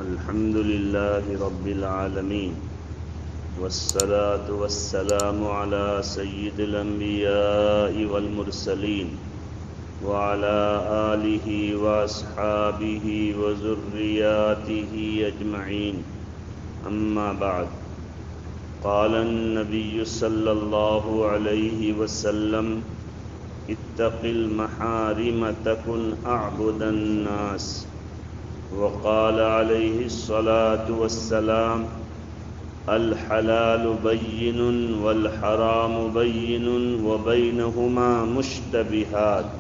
الحمد لله رب العالمين والصلاة والسلام على سيد الأنبياء والمرسلين وعلى آله وأصحابه وذرياته أجمعين أما بعد قال النبي صلى الله عليه وسلم اتق المحارم تكن أعبد الناس وقال عليه الصلاة والسلام الحلال بين والحرام بين وبينهما مشتبهات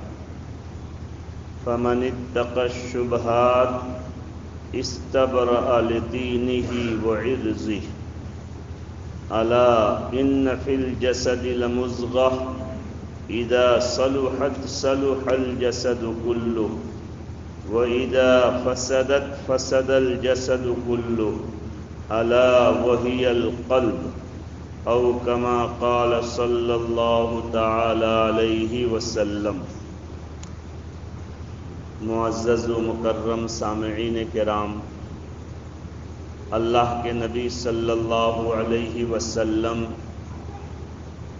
فمن اتقى الشبهات استبرأ لدينه وعرضه ألا إن في الجسد لمضغة إذا صلحت صلح الجسد كله وإذا فسدت فسد الجسد كله ألا وهي القلب أو كما قال صلى الله تعالى عليه وسلم۔ معزز و مکرم سامعین کرام، اللہ کے نبی صلی اللہ علیہ وسلم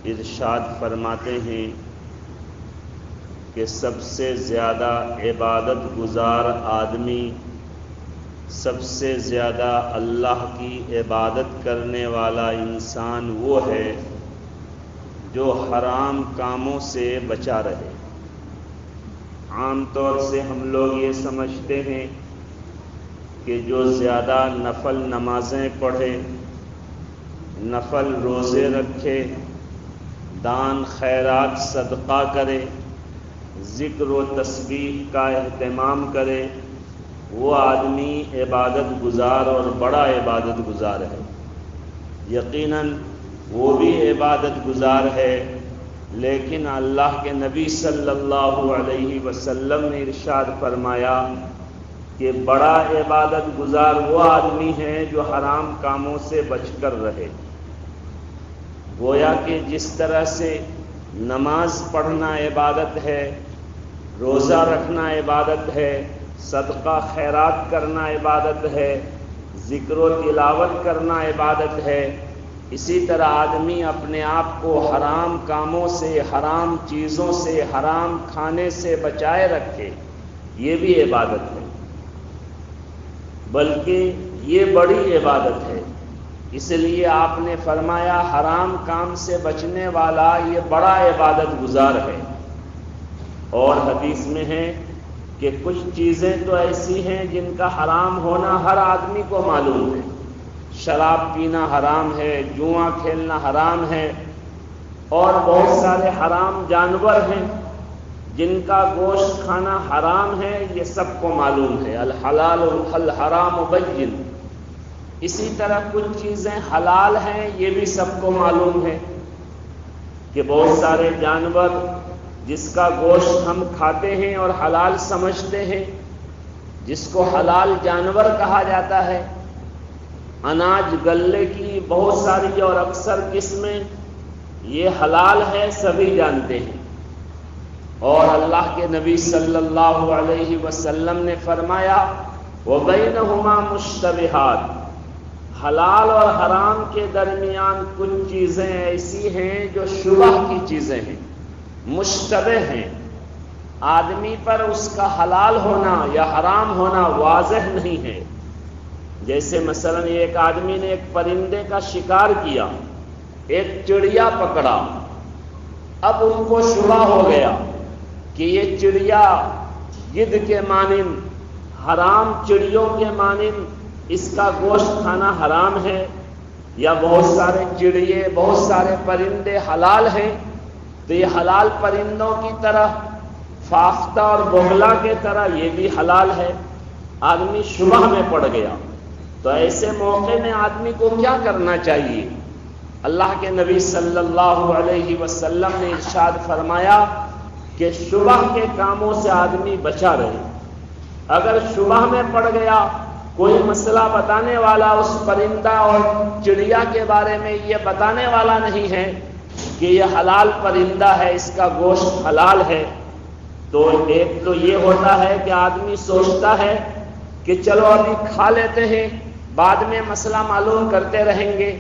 ارشاد فرماتے ہیں کہ سب سے زیادہ عبادت گزار آدمی، سب سے زیادہ اللہ کی عبادت کرنے والا انسان وہ ہے جو حرام کاموں سے بچا رہے۔ عام طور سے ہم لوگ یہ سمجھتے ہیں کہ جو زیادہ نفل نمازیں پڑھے، نفل روزے رکھے، دان خیرات صدقہ کرے، ذکر و تسبیح کا اہتمام کرے، وہ آدمی عبادت گزار اور بڑا عبادت گزار ہے۔ یقیناً وہ بھی عبادت گزار ہے، لیکن اللہ کے نبی صلی اللہ علیہ وسلم نے ارشاد فرمایا کہ بڑا عبادت گزار وہ آدمی ہے جو حرام کاموں سے بچ کر رہے۔ گویا کہ جس طرح سے نماز پڑھنا عبادت ہے، روزہ رکھنا عبادت ہے، صدقہ خیرات کرنا عبادت ہے، ذکر و تلاوت کرنا عبادت ہے، اسی طرح آدمی اپنے آپ کو حرام کاموں سے، حرام چیزوں سے، حرام کھانے سے بچائے رکھے، یہ بھی عبادت ہے، بلکہ یہ بڑی عبادت ہے۔ اس لیے آپ نے فرمایا حرام کام سے بچنے والا یہ بڑا عبادت گزار ہے۔ اور حدیث میں ہے کہ کچھ چیزیں تو ایسی ہیں جن کا حرام ہونا ہر آدمی کو معلوم ہے۔ شراب پینا حرام ہے، جوا کھیلنا حرام ہے، اور بہت سارے حرام جانور ہیں جن کا گوشت کھانا حرام ہے، یہ سب کو معلوم ہے۔ الحلال والحرام بین۔ اسی طرح کچھ چیزیں حلال ہیں، یہ بھی سب کو معلوم ہے کہ بہت سارے جانور جس کا گوشت ہم کھاتے ہیں اور حلال سمجھتے ہیں، جس کو حلال جانور کہا جاتا ہے، اناج غلے کی بہت ساری اور اکثر قسمیں یہ حلال ہے، سبھی جانتے ہیں۔ اور اللہ کے نبی صلی اللہ علیہ وسلم نے فرمایا وَبَيْنَهُمَا مُشْتَبِهَاتٌ، حلال اور حرام کے درمیان کچھ چیزیں ایسی ہیں جو شبہ کی چیزیں ہیں، مشتبہ ہیں، آدمی پر اس کا حلال ہونا یا حرام ہونا واضح نہیں ہے۔ جیسے مثلا ایک آدمی نے ایک پرندے کا شکار کیا، ایک چڑیا پکڑا، اب ان کو شبہ ہو گیا کہ یہ چڑیا گدھ کے مانند، حرام چڑیوں کے مانند اس کا گوشت کھانا حرام ہے، یا بہت سارے چڑیے، بہت سارے پرندے حلال ہیں، تو یہ حلال پرندوں کی طرح، فاختہ اور بغلا کے طرح یہ بھی حلال ہے۔ آدمی شبہ میں پڑ گیا، تو ایسے موقع میں آدمی کو کیا کرنا چاہیے؟ اللہ کے نبی صلی اللہ علیہ وسلم نے ارشاد فرمایا کہ شبہ کے کاموں سے آدمی بچا رہے۔ اگر شبہ میں پڑ گیا، کوئی مسئلہ بتانے والا اس پرندہ اور چڑیا کے بارے میں یہ بتانے والا نہیں ہے کہ یہ حلال پرندہ ہے، اس کا گوشت حلال ہے، تو ایک تو یہ ہوتا ہے کہ آدمی سوچتا ہے کہ چلو ابھی کھا لیتے ہیں بعد میں مسئلہ معلوم کرتے رہیں گے،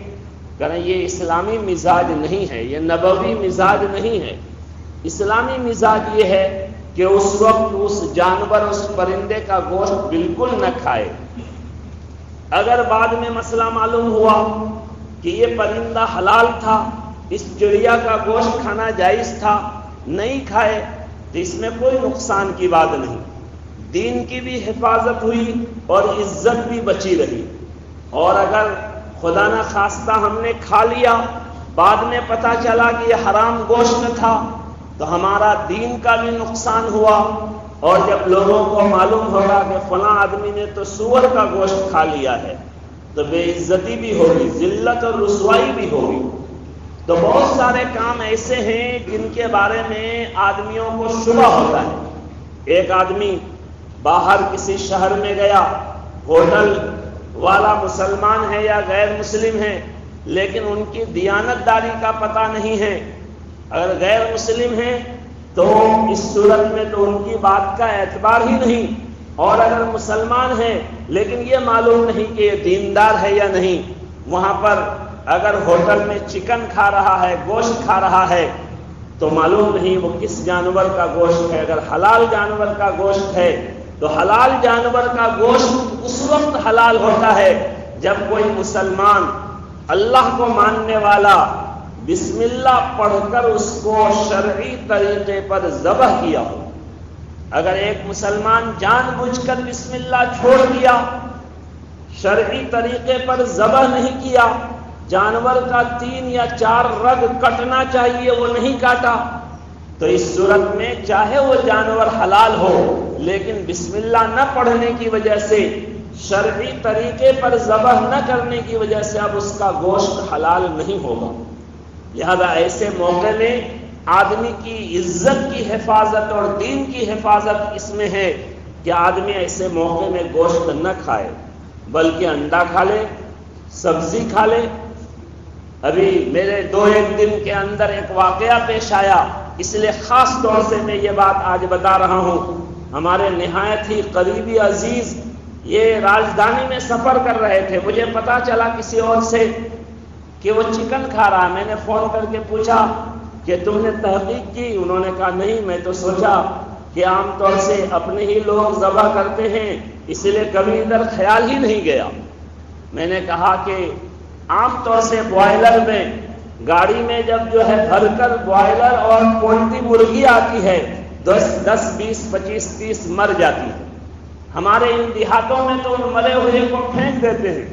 کہیں یہ اسلامی مزاج نہیں ہے، یہ نبوی مزاج نہیں ہے۔ اسلامی مزاج یہ ہے کہ اس وقت اس جانور اس پرندے کا گوشت بالکل نہ کھائے۔ اگر بعد میں مسئلہ معلوم ہوا کہ یہ پرندہ حلال تھا، اس چڑیا کا گوشت کھانا جائز تھا، نہیں کھائے تو اس میں کوئی نقصان کی بات نہیں، دین کی بھی حفاظت ہوئی اور عزت بھی بچی رہی۔ اور اگر خدا نہ خواستہ ہم نے کھا لیا، بعد میں پتہ چلا کہ یہ حرام گوشت تھا، تو ہمارا دین کا بھی نقصان ہوا، اور جب لوگوں کو معلوم ہوگا کہ فلاں آدمی نے تو سور کا گوشت کھا لیا ہے تو بے عزتی بھی ہوگی، ذلت اور رسوائی بھی ہوگی۔ تو بہت سارے کام ایسے ہیں جن کے بارے میں آدمیوں کو شبہ ہوتا ہے۔ ایک آدمی باہر کسی شہر میں گیا، ہوٹل والا مسلمان ہے یا غیر مسلم ہے، لیکن ان کی دیانت داری کا پتہ نہیں ہے۔ اگر غیر مسلم ہیں تو اس صورت میں تو ان کی بات کا اعتبار ہی نہیں، اور اگر مسلمان ہیں لیکن یہ معلوم نہیں کہ یہ دیندار ہے یا نہیں، وہاں پر اگر ہوٹل میں چکن کھا رہا ہے، گوشت کھا رہا ہے، تو معلوم نہیں وہ کس جانور کا گوشت ہے۔ اگر حلال جانور کا گوشت ہے تو حلال جانور کا گوشت اس وقت حلال ہوتا ہے جب کوئی مسلمان اللہ کو ماننے والا بسم اللہ پڑھ کر اس کو شرعی طریقے پر ذبح کیا ہو۔ اگر ایک مسلمان جان بوجھ کر بسم اللہ چھوڑ دیا، شرعی طریقے پر ذبح نہیں کیا، جانور کا 3 یا 4 رگ کٹنا چاہیے وہ نہیں کاٹا، تو اس صورت میں چاہے وہ جانور حلال ہو لیکن بسم اللہ نہ پڑھنے کی وجہ سے، شرعی طریقے پر ذبح نہ کرنے کی وجہ سے اب اس کا گوشت حلال نہیں ہوگا۔ لہذا ایسے موقع میں آدمی کی عزت کی حفاظت اور دین کی حفاظت اس میں ہے کہ آدمی ایسے موقع میں گوشت نہ کھائے، بلکہ انڈا کھا لے، سبزی کھا لے۔ ابھی میرے 2-1 دن کے اندر ایک واقعہ پیش آیا، اس لیے خاص طور سے میں یہ بات آج بتا رہا ہوں۔ ہمارے نہایت ہی قریبی عزیز یہ راجدھانی میں سفر کر رہے تھے، مجھے پتا چلا کسی اور سے کہ وہ چکن کھا رہا ہے۔ میں نے فون کر کے پوچھا کہ تم نے تحقیق کی؟ انہوں نے کہا نہیں، میں تو سوچا کہ عام طور سے اپنے ہی لوگ ذبح کرتے ہیں، اس لیے کبھی ادھر خیال ہی نہیں گیا۔ میں نے کہا کہ عام طور سے بوائلر میں گاڑی میں جب جو ہے بھر کر بوائلر اور پولٹری مرغی آتی ہے 10 20 25 30 مر جاتی ہے۔ ہمارے ان دیہاتوں میں تو ان مرے ہوئے کو پھینک دیتے ہیں،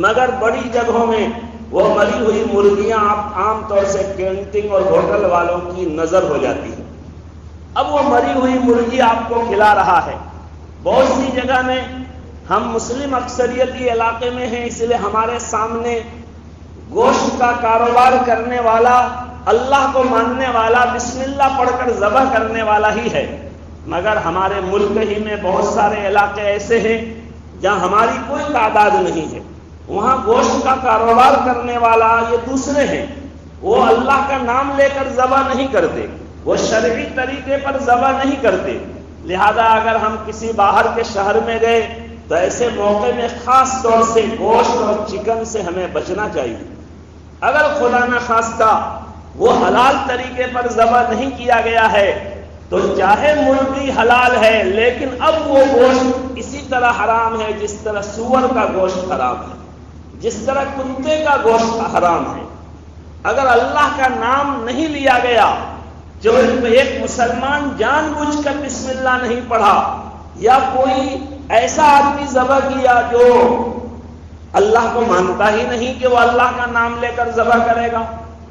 مگر بڑی جگہوں میں وہ مری ہوئی مرغیاں عام طور سے کینٹین اور ہوٹل والوں کی نظر ہو جاتی ہے۔ اب وہ مری ہوئی مرغی آپ کو کھلا رہا ہے۔ بہت سی جگہ میں ہم مسلم اکثریتی علاقے میں ہیں، اس لیے ہمارے سامنے گوشت کا کاروبار کرنے والا، اللہ کو ماننے والا، بسم اللہ پڑھ کر ذبح کرنے والا ہی ہے، مگر ہمارے ملک ہی میں بہت سارے علاقے ایسے ہیں جہاں ہماری کوئی تعداد نہیں ہے، وہاں گوشت کا کاروبار کرنے والا یہ دوسرے ہیں، وہ اللہ کا نام لے کر ذبح نہیں کرتے، وہ شرعی طریقے پر ذبح نہیں کرتے۔ لہذا اگر ہم کسی باہر کے شہر میں گئے تو ایسے موقع میں خاص طور سے گوشت اور چکن سے ہمیں بچنا چاہیے۔ اگر خدا نہ خواستہ وہ حلال طریقے پر ذبح نہیں کیا گیا ہے تو چاہے مرغی حلال ہے لیکن اب وہ گوشت اسی طرح حرام ہے جس طرح سور کا گوشت حرام ہے، جس طرح کتے کا گوشت حرام ہے۔ اگر اللہ کا نام نہیں لیا گیا، جو ایک مسلمان جان بوجھ کر بسم اللہ نہیں پڑھا، یا کوئی ایسا آدمی ذبح کیا جو اللہ کو مانتا ہی نہیں کہ وہ اللہ کا نام لے کر ذبح کرے گا،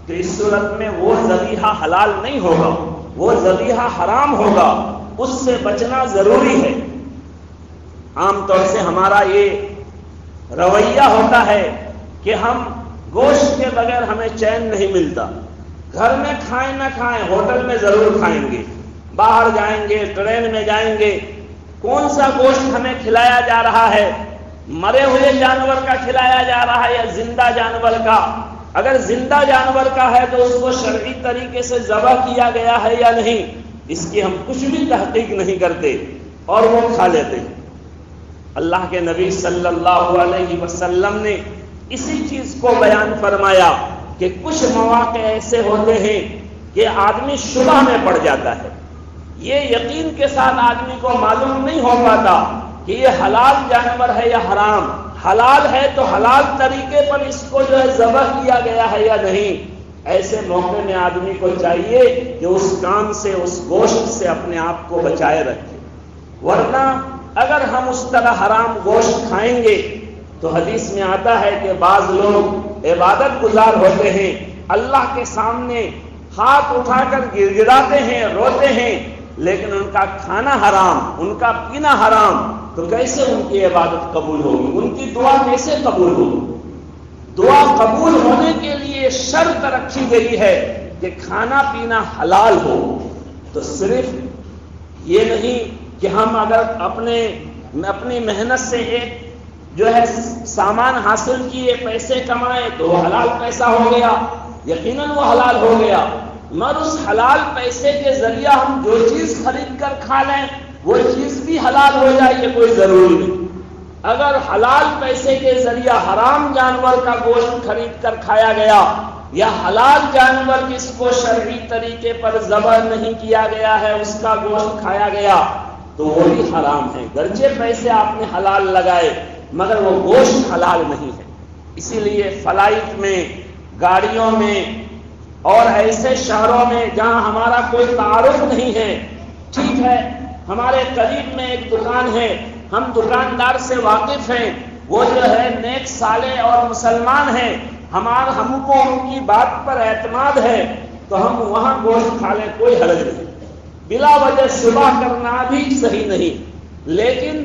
تو اس صورت میں وہ ذبیحہ حلال نہیں ہوگا، وہ ذبیحہ حرام ہوگا، اس سے بچنا ضروری ہے۔ عام طور سے ہمارا یہ رویہ ہوتا ہے کہ ہم گوشت کے بغیر ہمیں چین نہیں ملتا، گھر میں کھائیں نہ کھائیں ہوٹل میں ضرور کھائیں گے، باہر جائیں گے، ٹرین میں جائیں گے، کون سا گوشت ہمیں کھلایا جا رہا ہے، مرے ہوئے جانور کا کھلایا جا رہا ہے یا زندہ جانور کا؟ اگر زندہ جانور کا ہے تو اس کو شرعی طریقے سے ذبح کیا گیا ہے یا نہیں، اس کی ہم کچھ بھی تحقیق نہیں کرتے اور وہ کھا لیتے ہیں۔ اللہ کے نبی صلی اللہ علیہ وسلم نے اسی چیز کو بیان فرمایا کہ کچھ مواقع ایسے ہوتے ہیں کہ آدمی شبہ میں پڑ جاتا ہے، یہ یقین کے ساتھ آدمی کو معلوم نہیں ہو پاتا کہ یہ حلال جانور ہے یا حرام، حلال ہے تو حلال طریقے پر اس کو جو ہے ذبح کیا گیا ہے یا نہیں۔ ایسے موقع میں آدمی کو چاہیے کہ اس کام سے، اس گوشت سے اپنے آپ کو بچائے رکھے، ورنہ اگر ہم اس طرح حرام گوشت کھائیں گے تو حدیث میں آتا ہے کہ بعض لوگ عبادت گزار ہوتے ہیں، اللہ کے سامنے ہاتھ اٹھا کر گر گراتے ہیں، روتے ہیں، لیکن ان کا کھانا حرام، ان کا پینا حرام، تو کیسے ان کی عبادت قبول ہوگی؟ ان کی دعا کیسے قبول ہوگی؟ دعا قبول ہونے کے لیے شرط رکھی گئی ہے کہ کھانا پینا حلال ہو۔ تو صرف یہ نہیں کہ ہم اگر اپنی محنت سے ایک جو ہے سامان حاصل کیے، پیسے کمائے تو وہ حلال پیسہ ہو گیا، یقیناً وہ حلال ہو گیا، مگر اس حلال پیسے کے ذریعہ ہم جو چیز خرید کر کھا لیں وہ چیز بھی حلال ہو جائے، یہ کوئی ضروری نہیں۔ اگر حلال پیسے کے ذریعہ حرام جانور کا گوشت خرید کر کھایا گیا یا حلال جانور جس کو شرعی طریقے پر ذبح نہیں کیا گیا ہے اس کا گوشت کھایا گیا تو وہ بھی حرام ہے، گرچہ پیسے آپ نے حلال لگائے مگر وہ گوشت حلال نہیں ہے۔ اسی لیے فلائٹ میں، گاڑیوں میں اور ایسے شہروں میں جہاں ہمارا کوئی تعارف نہیں ہے، ٹھیک ہے ہمارے قریب میں ایک دکان ہے، ہم دکاندار سے واقف ہیں، وہ جو ہے نیک صالح اور مسلمان ہیں، ہم کو ان کی بات پر اعتماد ہے تو ہم وہاں گوشت کھا لیں، کوئی حرج نہیں، بلا وجہ شبہ کرنا بھی صحیح نہیں۔ لیکن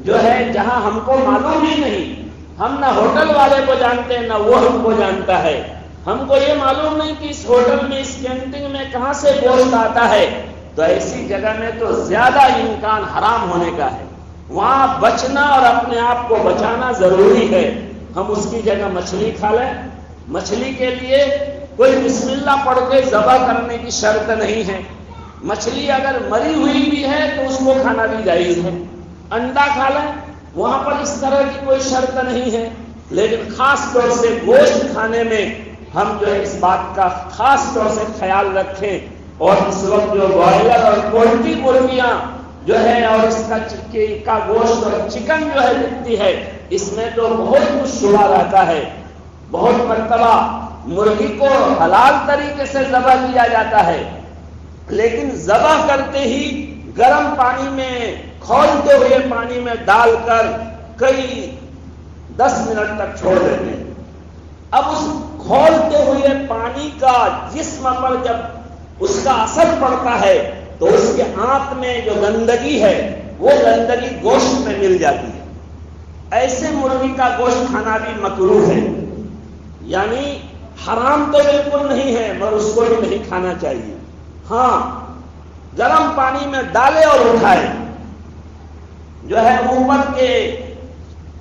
جو ہے جہاں ہم کو معلوم ہی نہیں، ہم نہ ہوٹل والے کو جانتے ہیں نہ وہ ہم کو جانتا ہے، ہم کو یہ معلوم نہیں کہ اس ہوٹل میں، اس کینٹین میں کہاں سے گوشت آتا ہے، تو ایسی جگہ میں تو زیادہ امکان حرام ہونے کا ہے، وہاں بچنا اور اپنے آپ کو بچانا ضروری ہے۔ ہم اس کی جگہ مچھلی کھا لیں، مچھلی کے لیے کوئی بسم اللہ پڑھ کے ذبح کرنے کی شرط نہیں ہے، مچھلی اگر مری ہوئی بھی ہے تو اس کو کھانا بھی جائز ہے، انڈا کھا لیں، وہاں پر اس طرح کی کوئی شرط نہیں ہے، لیکن خاص طور سے گوشت کھانے میں ہم جو ہے اس بات کا خاص طور سے خیال رکھیں۔ اور اس وقت جو بوائلر اور پولٹری مرغیاں جو ہے اور اس کا گوشت اور چکن جو ہے بکتی ہے، اس میں تو بہت کچھ شبہ رہتا ہے، بہت مرتبہ مرغی کو حلال طریقے سے ذبح کیا جاتا ہے لیکن ذبح کرتے ہی گرم پانی میں، کھولتے ہوئے پانی میں ڈال کر کئی 10 منٹ تک چھوڑ دیتے ہیں۔ اب اس کھولتے ہوئے پانی کا جسم پر جب اس کا اثر پڑتا ہے تو اس کے آنت میں جو گندگی ہے وہ گندگی گوشت میں مل جاتی ہے۔ ایسے مرغی کا گوشت کھانا بھی مکروہ ہے، یعنی حرام تو بالکل نہیں ہے مگر اس کو بھی نہیں کھانا چاہیے۔ ہاں گرم پانی میں ڈالے اور اٹھائے، جو ہے اوپر کے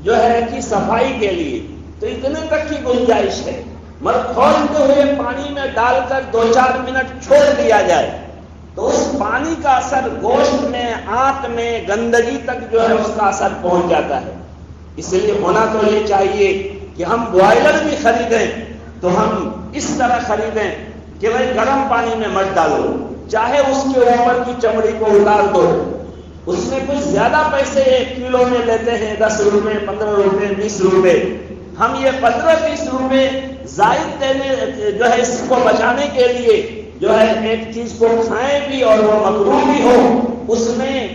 جو ہے کی صفائی کے لیے تو اتنے تک کی گنجائش ہے، مگر کھولتے ہوئے پانی میں ڈال کر 2-4 منٹ چھوڑ دیا جائے تو اس پانی کا اثر گوشت میں، آنت میں، گندگی تک جو ہے اس کا اثر پہنچ جاتا ہے۔ اس لیے ہونا تو یہ چاہیے کہ ہم بوائلر بھی خریدیں تو ہم اس طرح خریدیں کہ بھائی گرم پانی میں مت ڈالو، چاہے اس کے اوپر کی چمڑی کو اتار دو، اس میں کچھ زیادہ پیسے 1 کلو میں لیتے ہیں، 10 روپے، 15 روپے، 20 روپے، ہم یہ 15-20 روپے زائد دینے جو ہے اس کو بچانے کے لیے جو ہے ایک چیز کو کھائیں بھی اور وہ مکروہ بھی ہو، اس میں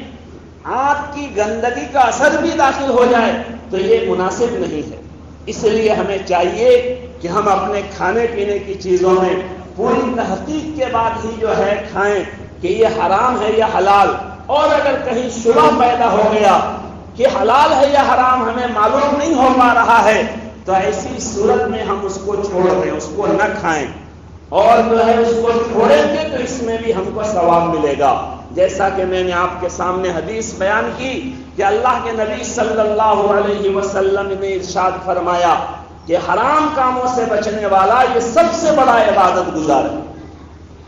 آنت کی گندگی کا اثر بھی داخل ہو جائے تو یہ مناسب نہیں ہے۔ اس لیے ہمیں چاہیے کہ ہم اپنے کھانے پینے کی چیزوں میں پوری تحقیق کے بعد ہی جو ہے کھائیں کہ یہ حرام ہے یا حلال، اور اگر کہیں شبہ پیدا ہو گیا کہ حلال ہے یا حرام ہمیں معلوم نہیں ہو پا رہا ہے تو ایسی صورت میں ہم اس کو چھوڑ دیں، اس کو نہ کھائیں، اور جو ہے اس کو چھوڑیں گے تو اس میں بھی ہم کو ثواب ملے گا۔ جیسا کہ میں نے آپ کے سامنے حدیث بیان کی کہ اللہ کے نبی صلی اللہ علیہ وسلم نے ارشاد فرمایا کہ حرام کاموں سے بچنے والا یہ سب سے بڑا عبادت گزار ہے۔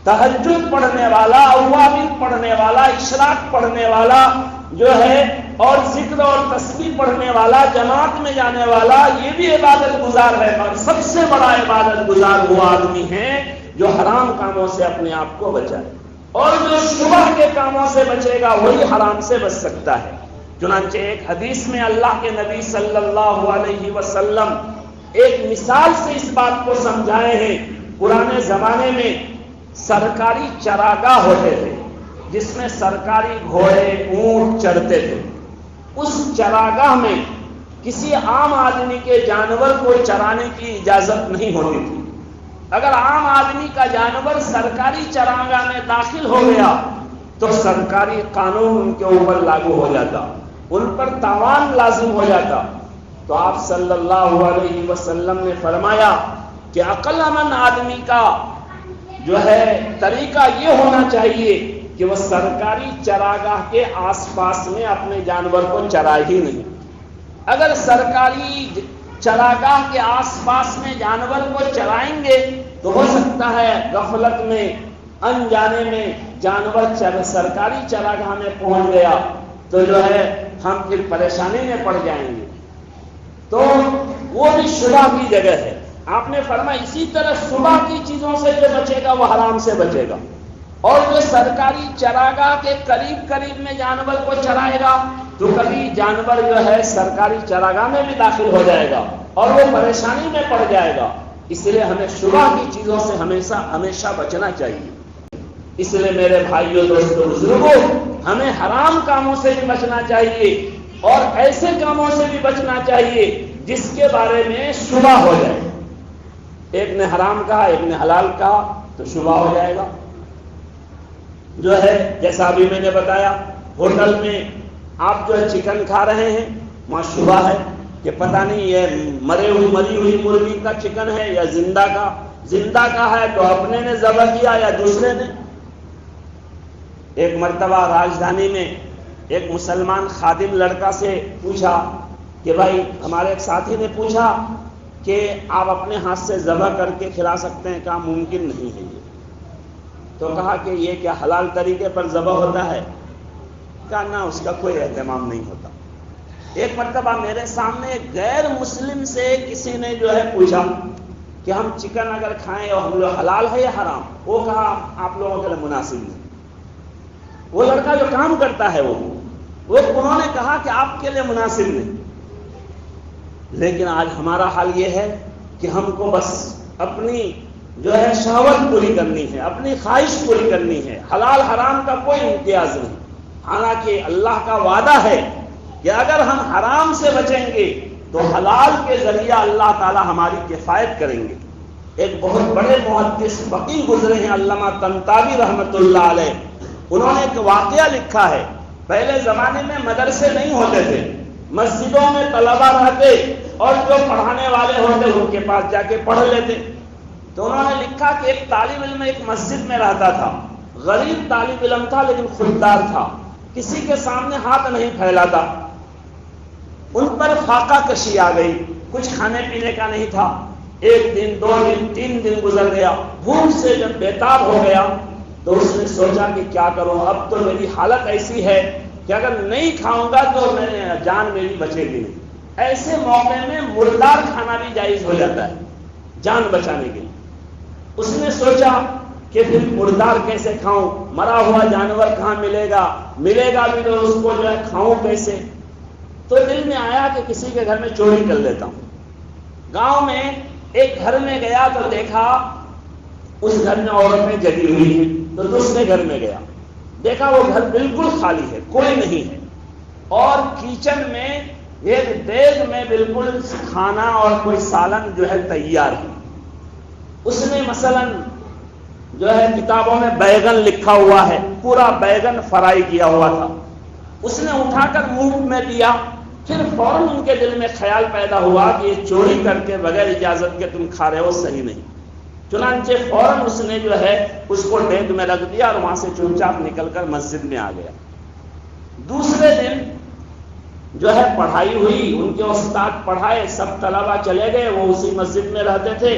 تہجد پڑھنے والا، اوابین پڑھنے والا، اشراق پڑھنے والا جو ہے اور ذکر اور تسبیح پڑھنے والا، جماعت میں جانے والا، یہ بھی عبادت گزار ہے، اور سب سے بڑا عبادت گزار وہ آدمی ہے جو حرام کاموں سے اپنے آپ کو بچائے، اور جو شبہ کے کاموں سے بچے گا وہی حرام سے بچ سکتا ہے۔ چنانچہ ایک حدیث میں اللہ کے نبی صلی اللہ علیہ وسلم ایک مثال سے اس بات کو سمجھائے ہیں۔ پرانے زمانے میں سرکاری چراگاہ ہوتے تھے جس میں سرکاری گھوڑے اونٹ چرتے تھے۔ اس چراگاہ میں کسی عام آدمی کے جانور کو چرانے کی اجازت نہیں ہوتی تھی۔ اگر عام آدمی کا جانور سرکاری چراگاہ میں داخل ہو گیا تو سرکاری قانون ان کے اوپر لاگو ہو جاتا، ان پر تاوان لازم ہو جاتا۔ تو آپ صلی اللہ علیہ وسلم نے فرمایا کہ عقل مند آدمی کا جو ہے طریقہ یہ ہونا چاہیے کہ وہ سرکاری چراگاہ کے آس پاس میں اپنے جانور کو چرائے ہی نہیں۔ اگر سرکاری چراگاہ کے آس پاس میں جانور کو چرائیں گے تو ہو سکتا ہے غفلت میں، انجانے میں جانور سرکاری چراگاہ میں پہنچ گیا تو جو ہے ہم پھر پریشانی میں پڑ جائیں گے، تو وہ بھی شبہ کی جگہ ہے۔ آپ نے فرمایا اسی طرح شبہ کی چیزوں سے جو بچے گا وہ حرام سے بچے گا، اور جو سرکاری چراگاہ کے قریب میں جانور کو چرائے گا تو کبھی جانور جو ہے سرکاری چراگاہ میں بھی داخل ہو جائے گا اور وہ پریشانی میں پڑ جائے گا۔ اس لیے ہمیں شبہ کی چیزوں سے ہمیشہ بچنا چاہیے۔ اس لیے میرے بھائیوں، دوستوں، بزرگوں، ہمیں حرام کاموں سے بھی بچنا چاہیے اور ایسے کاموں سے بھی بچنا چاہیے جس کے بارے میں شبہ ہو جائے۔ ایک نے حرام کہا، ایک نے حلال کہا تو شبہ ہو جائے گا۔ جو ہے جیسا ابھی میں نے بتایا، ہوٹل میں آپ جو ہے چکن کھا رہے ہیں، وہاں شبہ ہے کہ پتہ نہیں یہ مری ہوئی مرغی کا چکن ہے یا زندہ کا ہے، تو اپنے نے ذبح کیا یا دوسرے نے۔ ایک مرتبہ راجدھانی میں ایک مسلمان خادم لڑکا سے پوچھا کہ بھائی، ہمارے ایک ساتھی نے پوچھا کہ آپ اپنے ہاتھ سے ذبح کر کے کھلا سکتے ہیں؟ کہا ممکن نہیں ہے یہ۔ تو کہا کہ یہ کیا حلال طریقے پر ذبح ہوتا ہے؟ کہا نہ، اس کا کوئی اہتمام نہیں ہوتا۔ ایک مرتبہ میرے سامنے ایک غیر مسلم سے کسی نے جو ہے پوچھا کہ ہم چکن اگر کھائیں اور ہم لوگ حلال ہے یا حرام؟ وہ کہا آپ لوگوں کے لیے مناسب نہیں۔ وہ لڑکا جو کام کرتا ہے وہ انہوں نے کہا کہ آپ کے لیے مناسب نہیں۔ لیکن آج ہمارا حال یہ ہے کہ ہم کو بس اپنی جو ہے شہوت پوری کرنی ہے، اپنی خواہش پوری کرنی ہے، حلال حرام کا کوئی امتیاز نہیں۔ حالانکہ اللہ کا وعدہ ہے کہ اگر ہم حرام سے بچیں گے تو حلال کے ذریعہ اللہ تعالی ہماری کفایت کریں گے۔ ایک بہت بڑے محدث فقیہ گزرے ہیں علامہ طنطاوی رحمۃ اللہ علیہ، انہوں نے ایک واقعہ لکھا ہے۔ پہلے زمانے میں مدرسے نہیں ہوتے تھے، مسجدوں میں طلبہ رہتے اور جو پڑھانے والے ہوتے ان کے پاس جا کے پڑھ لیتے۔ تو انہوں نے لکھا کہ ایک طالب علم ایک مسجد میں رہتا تھا، غریب طالب علم تھا لیکن خوددار تھا، کسی کے سامنے ہاتھ نہیں پھیلاتا۔ ان پر فاقہ کشی آ گئی، کچھ کھانے پینے کا نہیں تھا۔ ایک دن، 2 دن، 3 دن گزر گیا، بھوک سے جب بیتاب ہو گیا تو اس نے سوچا کہ کیا کروں، اب تو میری حالت ایسی ہے کہ اگر نہیں کھاؤں گا تو جان میری بچے گی نہیں۔ ایسے موقع میں مردار کھانا بھی جائز ہو جاتا ہے جان بچانے کے لیے۔ اس نے سوچا کہ پھر مردار کیسے کھاؤں، مرا ہوا جانور کہاں ملے گا بھی تو اس کو جو ہے کھاؤں کیسے؟ تو دل میں آیا کہ کسی کے گھر میں چوری کر لیتا ہوں۔ گاؤں میں ایک گھر میں گیا تو دیکھا اس گھر میں عورتیں جگی ہوئی ہیں، تو دوسرے گھر میں گیا، دیکھا وہ گھر بالکل خالی ہے، کوئی نہیں ہے، اور کچن میں ایک دیگ میں بالکل کھانا اور کوئی سالن جو ہے تیار ہے۔ اس نے مثلا جو ہے کتابوں میں بیگن لکھا ہوا ہے، پورا بیگن فرائی کیا ہوا تھا، اس نے اٹھا کر منہ میں دیا۔ پھر فوراً ان کے دل میں خیال پیدا ہوا کہ یہ چوری کر کے بغیر اجازت کے تم کھا رہے ہو، صحیح نہیں۔ چنانچہ فوراً اس نے جو ہے اس کو ڈیگ میں رکھ دیا اور وہاں سے چپ چاپ نکل کر مسجد میں آ گیا۔ دوسرے دن جو ہے پڑھائی ہوئی، ان کے استاد پڑھائے، سب طلبہ چلے گئے، وہ اسی مسجد میں رہتے تھے۔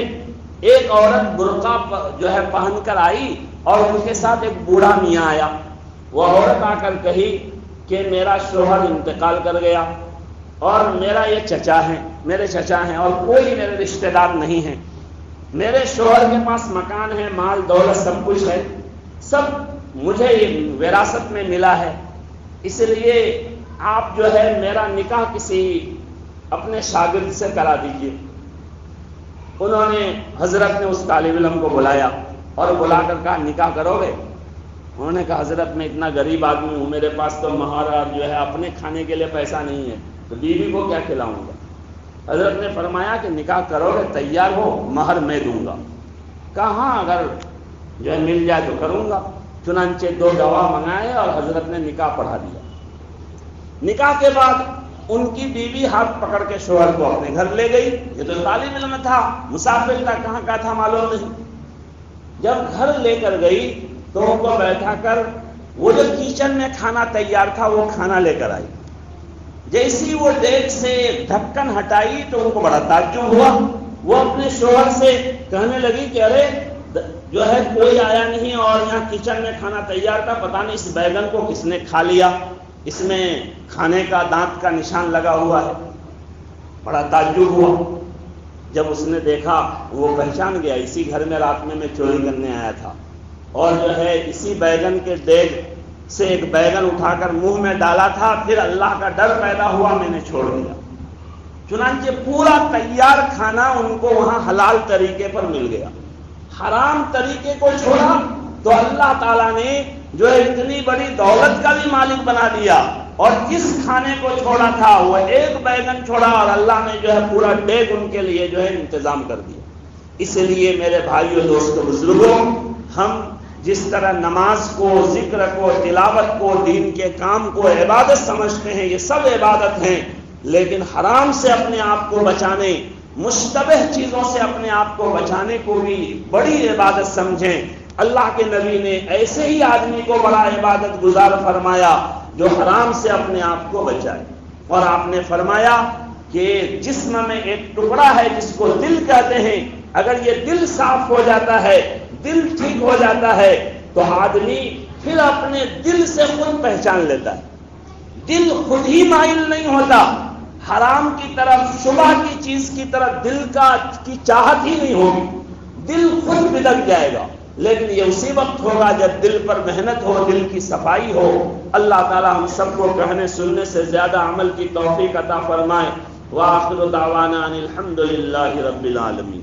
ایک عورت برقع جو ہے پہن کر آئی اور ان کے ساتھ ایک بوڑھا میاں آیا۔ وہ عورت آ کر کہی کہ میرا شوہر انتقال کر گیا اور میرا یہ چچا ہے، میرے چچا ہیں اور کوئی میرے رشتہ دار نہیں ہے، میرے شوہر کے پاس مکان ہے، مال دولت سب کچھ ہے، سب مجھے یہ وراثت میں ملا ہے، اس لیے آپ جو ہے میرا نکاح کسی اپنے شاگرد سے کرا دیجیے۔ انہوں نے حضرت نے اس طالب علم کو بلایا اور بلا کر کہا نکاح کرو گے؟ انہوں نے کہا حضرت میں اتنا غریب آدمی ہوں، میرے پاس تو مہر جو ہے اپنے کھانے کے لیے پیسہ نہیں ہے، تو بیوی کو کیا کھلاؤں گا؟ حضرت نے فرمایا کہ نکاح کرو گے تیار ہو، مہر میں دوں گا۔ کہا ہاں اگر جو ہے مل جائے تو کروں گا۔ چنانچہ 2 گواہ منگائے اور حضرت نے نکاح پڑھا دیا۔ نکاح کے بعد ان کی بیوی ہاتھ پکڑ کے شوہر کو اپنے گھر لے گئی۔ یہ تو طالب علم تھا، مسافر تھا، کہاں کا تھا معلوم نہیں۔ جب گھر لے کر گئی تو ان کو بیٹھا کر وہ جو کچن میں کھانا تیار تھا وہ کھانا لے کر آئی۔ جیسی وہ دیگ سے ڈھکن ہٹائی تو ان کو بڑا تعجب ہوا۔ وہ اپنے شوہر سے کہنے لگی کہ ارے جو ہے کوئی آیا نہیں اور یہاں کچن میں کھانا تیار تھا، پتہ نہیں اس بیگن کو کس نے کھا لیا، اس میں کھانے کا دانت کا نشان لگا ہوا ہے۔ بڑا تعجب ہوا۔ جب اس نے دیکھا وہ پہچان گیا، اسی گھر میں رات میں چوری کرنے آیا تھا اور جو ہے اسی بیگن کے دیگ سے ایک بیگن اٹھا کر منہ میں ڈالا تھا، پھر اللہ کا ڈر پیدا ہوا، میں نے چھوڑ دیا۔ چنانچہ پورا تیار کھانا ان کو وہاں حلال طریقے پر مل گیا۔ حرام طریقے کو چھوڑا تو اللہ تعالیٰ نے جو ہے اتنی بڑی دولت کا بھی مالک بنا دیا، اور جس کھانے کو چھوڑا تھا وہ ایک بیگن چھوڑا اور اللہ نے جو ہے پورا ڈیگ ان کے لیے جو ہے انتظام کر دیا۔ اس لیے میرے بھائیوں دوستوں بزرگوں، ہم جس طرح نماز کو، ذکر کو، تلاوت کو، دین کے کام کو عبادت سمجھتے ہیں، یہ سب عبادت ہیں، لیکن حرام سے اپنے آپ کو بچانے، مشتبہ چیزوں سے اپنے آپ کو بچانے کو بھی بڑی عبادت سمجھیں۔ اللہ کے نبی نے ایسے ہی آدمی کو بڑا عبادت گزار فرمایا جو حرام سے اپنے آپ کو بچائے، اور آپ نے فرمایا کہ جسم میں ایک ٹکڑا ہے جس کو دل کہتے ہیں، اگر یہ دل صاف ہو جاتا ہے، دل ٹھیک ہو جاتا ہے تو آدمی پھر اپنے دل سے خود پہچان لیتا ہے، دل خود ہی مائل نہیں ہوتا، حرام کی طرف، شبہ کی چیز کی طرف دل کی چاہت ہی نہیں ہوگی، دل خود بدک جائے گا۔ لیکن یہ اسی وقت ہوگا جب دل پر محنت ہو، دل کی صفائی ہو۔ اللہ تعالی ہم سب کو کہنے سننے سے زیادہ عمل کی توفیق عطا فرمائے۔ وآخر دعوانا ان الحمد للہ رب العالمین۔